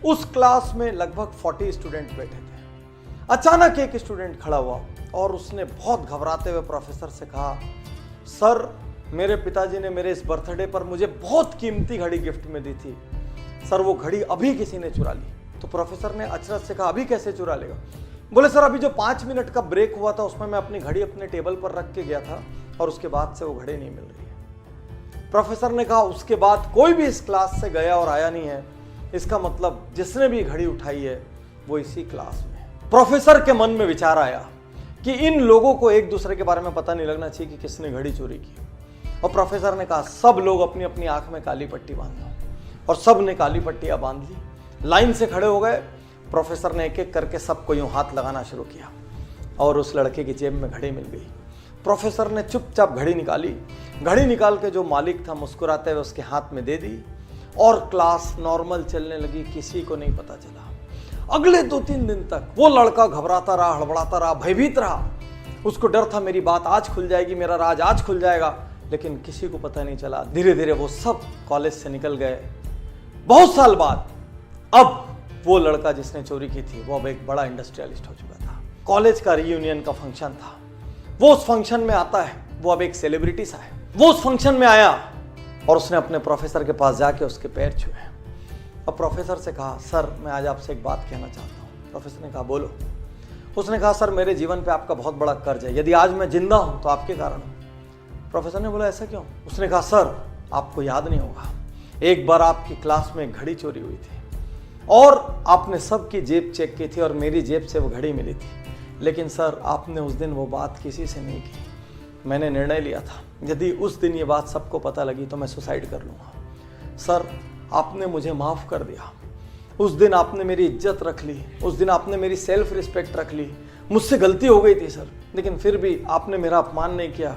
उस क्लास में लगभग 40 स्टूडेंट बैठे थे। अचानक एक स्टूडेंट खड़ा हुआ और उसने बहुत घबराते हुए प्रोफेसर से कहा, सर मेरे पिताजी ने मेरे इस बर्थडे पर मुझे बहुत कीमती घड़ी गिफ्ट में दी थी, सर वो घड़ी अभी किसी ने चुरा ली। तो प्रोफेसर ने अचरज से कहा, अभी कैसे चुरा लेगा? बोले सर अभी जो 5 मिनट का ब्रेक हुआ था उसमें मैं अपनी घड़ी अपने टेबल पर रख के गया था और उसके बाद से वो घड़ी नहीं मिल रही है। प्रोफेसर ने कहा, उसके बाद कोई भी इस क्लास से गया और आया नहीं है, इसका मतलब जिसने भी घड़ी उठाई है वो इसी क्लास में है। प्रोफेसर के मन में विचार आया कि इन लोगों को एक दूसरे के बारे में पता नहीं लगना चाहिए कि किसने घड़ी चोरी की। और प्रोफेसर ने कहा, सब लोग अपनी अपनी आंख में काली पट्टी बांध लो। और सब ने काली पट्टियां बांध ली, लाइन से खड़े हो गए। प्रोफेसर ने एक एक करके सबको यूं हाथ लगाना शुरू किया और उस लड़के की जेब में घड़ी मिल गई। प्रोफेसर ने चुपचाप घड़ी निकाली, घड़ी निकाल के जो मालिक था मुस्कुराते हुए उसके हाथ में दे दी और क्लास नॉर्मल चलने लगी, किसी को नहीं पता चला। अगले 2-3 दिन तक वो लड़का घबराता रहा, हड़बड़ाता रहा, भयभीत रहा। उसको डर था मेरी बात आज खुल जाएगी, मेरा राज आज खुल जाएगा, लेकिन किसी को पता नहीं चला। धीरे धीरे वो सब कॉलेज से निकल गए। बहुत साल बाद अब वो लड़का जिसने चोरी की थी वो अब एक बड़ा इंडस्ट्रियलिस्ट हो चुका था। कॉलेज का रीयूनियन का फंक्शन था, वो उस फंक्शन में आता है, वो अब एक सेलिब्रिटी सा है। वो उस फंक्शन में आया और उसने अपने प्रोफेसर के पास जाके उसके पैर छुए। अब प्रोफेसर से कहा, सर मैं आज आपसे एक बात कहना चाहता हूँ। प्रोफेसर ने कहा, बोलो। उसने कहा, सर मेरे जीवन पे आपका बहुत बड़ा कर्ज है, यदि आज मैं जिंदा हूँ तो आपके कारण हूँ। प्रोफेसर ने बोला, ऐसा क्यों? उसने कहा, सर आपको याद नहीं होगा, एक बार आपकी क्लास में एक घड़ी चोरी हुई थी और आपने सबकी जेब चेक की थी और मेरी जेब से वो घड़ी मिली थी, लेकिन सर आपने उस दिन वो बात किसी से नहीं की। मैंने निर्णय लिया था यदि उस दिन ये बात सबको पता लगी तो मैं सुसाइड कर लूँगा। सर आपने मुझे माफ़ कर दिया, उस दिन आपने मेरी इज्जत रख ली, उस दिन आपने मेरी सेल्फ रिस्पेक्ट रख ली। मुझसे गलती हो गई थी सर, लेकिन फिर भी आपने मेरा अपमान नहीं किया।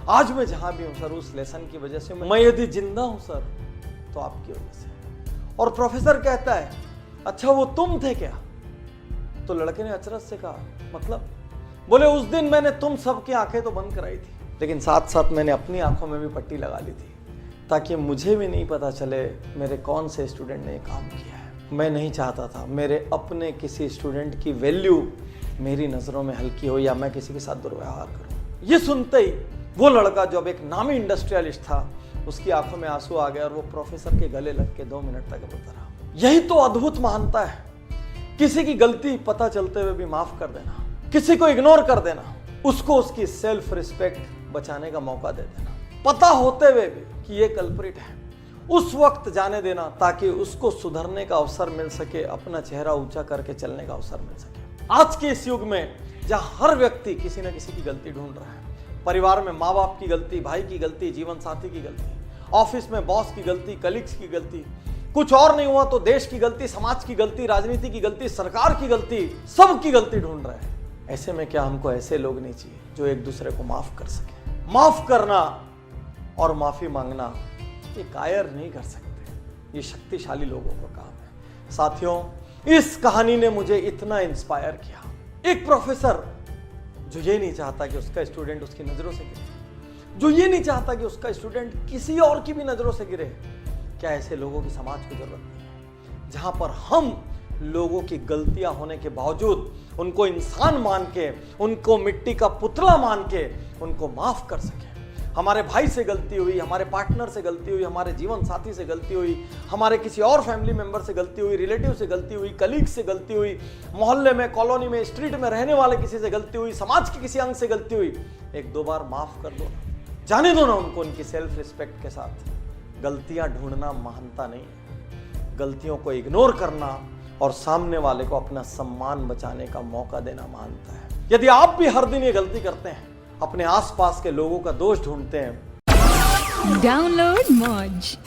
आज मैं जहाँ भी हूँ सर उस लेसन की वजह से, मैं यदि जिंदा हूँ सर तो आपकी वजह से। और प्रोफेसर कहता है, अच्छा वो तुम थे क्या? तो लड़के ने अचरज से कहा, मतलब? बोले, उस दिन मैंने तुम सबकी आंखें तो बंद कराई थी, लेकिन साथ साथ मैंने अपनी आंखों में भी पट्टी लगा ली थी ताकि मुझे भी नहीं पता चले मेरे कौन से स्टूडेंट ने ये काम किया है। मैं नहीं चाहता था मेरे अपने किसी स्टूडेंट की वैल्यू मेरी नज़रों में हल्की हो या मैं किसी के साथ दुर्व्यवहार करूं। ये सुनते ही वो लड़का जो अब एक नामी इंडस्ट्रियलिस्ट था, उसकी आंखों में आंसू आ गया और वो प्रोफेसर के गले लग के 2 मिनट तक रोता रहा। यही तो अद्भुत महानता है, किसी की गलती पता चलते हुए भी माफ कर देना, किसी को इग्नोर कर देना, उसको उसकी सेल्फ रिस्पेक्ट बचाने का मौका दे देना, पता होते हुए भी कि ये कल्प्रिट है, उस वक्त जाने देना ताकि उसको सुधरने का अवसर मिल सके, अपना चेहरा ऊंचा करके चलने का अवसर मिल सके। आज के इस युग में जहां हर व्यक्ति किसी न किसी की गलती ढूंढ रहा है, परिवार में माँ बाप की गलती, भाई की गलती, जीवन साथी की गलती, ऑफिस में बॉस की गलती, कलीग्स की गलती, कुछ और नहीं हुआ तो देश की गलती, समाज की गलती, राजनीति की गलती, सरकार की गलती, सबकी गलती ढूंढ रहे हैं। ऐसे में क्या हमको ऐसे लोग नहीं चाहिए जो एक दूसरे को माफ कर सके? माफ करना और माफी मांगना ये कायर नहीं कर सकते, ये शक्तिशाली लोगों का काम है। साथियों, इस कहानी ने मुझे इतना इंस्पायर किया। एक प्रोफेसर जो ये नहीं चाहता कि उसका स्टूडेंट उसकी नजरों से गिरे, जो ये नहीं चाहता कि उसका स्टूडेंट किसी और की भी नजरों से गिरे, क्या ऐसे लोगों की समाज को जरूरत नहीं है? जहां पर हम लोगों की गलतियां होने के बावजूद उनको इंसान मान के, उनको मिट्टी का पुतला मान के उनको माफ कर सके। हमारे भाई से गलती हुई, हमारे पार्टनर से गलती हुई, हमारे जीवन साथी से गलती हुई, हमारे किसी और फैमिली मेंबर से गलती हुई, रिलेटिव से गलती हुई, कलीग से गलती हुई, मोहल्ले में, कॉलोनी में, स्ट्रीट में रहने वाले किसी से गलती हुई, समाज के किसी अंग से गलती हुई, 1-2 बार माफ कर दो, जाने दो ना उनको उनकी सेल्फ रिस्पेक्ट के साथ। गलतियां ढूंढना महानता नहीं है, गलतियों को इग्नोर करना और सामने वाले को अपना सम्मान बचाने का मौका देना महानता है। यदि आप भी हर दिन ये गलती करते हैं, अपने आसपास के लोगों का दोष ढूंढते हैं, डाउनलोड मौज।